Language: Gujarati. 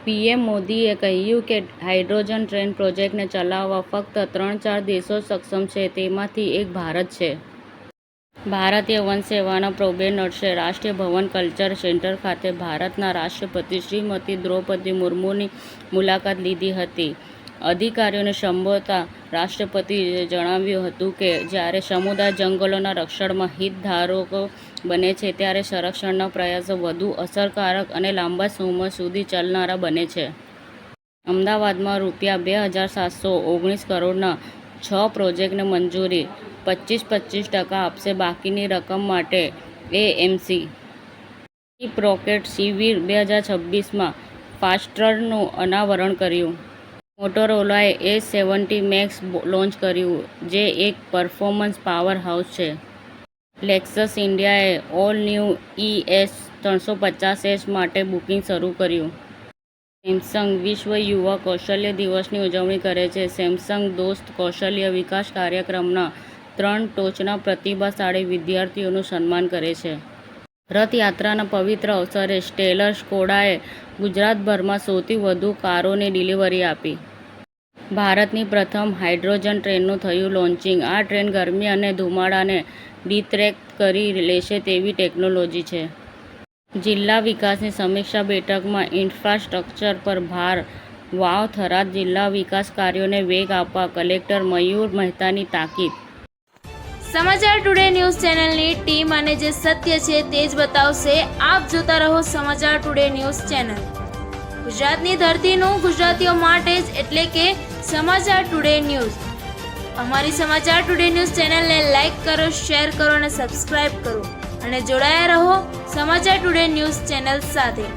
પીએમ મોદીએ કહ્યું કે હાઇડ્રોજન ટ્રેન પ્રોજેક્ટને ચલાવવા ફક્ત 3-4 દેશો સક્ષમ છે, તેમાંથી એક ભારત છે. ભારતીય વન સેવાના પ્રોબેનર્સે રાષ્ટ્રીય ભવન કલ્ચર સેન્ટર ખાતે ભારતના રાષ્ટ્રપતિ શ્રીમતી દ્રૌપદી મુર્મુની મુલાકાત લીધી હતી. અધિકારીઓને સંબોધતા રાષ્ટ્રપતિએ જણાવ્યું હતું કે જ્યારે સમુદાય જંગલોના રક્ષણમાં હિતધારકો બને છે, ત્યારે સંરક્ષણના પ્રયાસો વધુ અસરકારક અને લાંબા સમય સુધી ચાલનારા બને છે. અમદાવાદમાં રૂ.2,719 કરોડના 6 પ્રોજેક્ટને મંજૂરી, 25% આપશે. બાકીની રકમ માટે એએમસી રોકેટ શિબિર 2026માં ફાસ્ટરનું અનાવરણ કર્યું. મોટોરોલાએ S70 મેક્સ લોન્ચ કર્યું, જે એક પરફોર્મન્સ પાવર હાઉસ છે. લેક્સસ ઇન્ડિયાએ ઓલ ન્યૂ ES350s માટે બુકિંગ શરૂ કર્યું. સેમસંગ વિશ્વ યુવા કૌશલ્ય દિવસની ઉજવણી કરે છે. સેમસંગ દોસ્ત કૌશલ્ય વિકાસ કાર્યક્રમના 3 ટોચના પ્રતિભાશાળી વિદ્યાર્થીઓનું સન્માન કરે છે. રથયાત્રાના પવિત્ર અવસરે સ્ટેલર સ્કોડાએ ગુજરાતભરમાં સૌથી વધુ કારોની ડિલિવરી આપી. ભારતની પ્રથમ હાઇડ્રોજન ટ્રેનનું થયું લોન્ચિંગ. આ ટ્રેન ગરમી અને ધુમાડાને ડિટેક્ટ કરી લેશે તેવી ટેકનોલોજી છે. જિલ્લા વિકાસની સમીક્ષા બેઠકમાં ઇન્ફ્રાસ્ટ્રક્ચર પર ભાર. વાવ થરાદ જિલ્લા વિકાસ કાર્યોને વેગ આપવા કલેક્ટર મયુર મહેતાની તાકીદ. સમાચાર ટુડે ન્યૂઝ ચેનલની ટીમ અને જે સત્ય છે તે જ બતાવશે. આપ જોતા રહો સમાચાર ટુડે ન્યૂઝ ચેનલ. ગુજરાતની ધરતીનું ગુજરાતીઓ માટે જ, એટલે કે સમાચાર ટુડે ન્યૂઝ. અમારી સમાચાર ટુડે ન્યૂઝ ચેનલને લાઇક કરો, શેર કરો અને સબસ્ક્રાઇબ કરો અને જોડાયા રહો સમાચાર ટુડે ન્યૂઝ ચેનલ સાથે.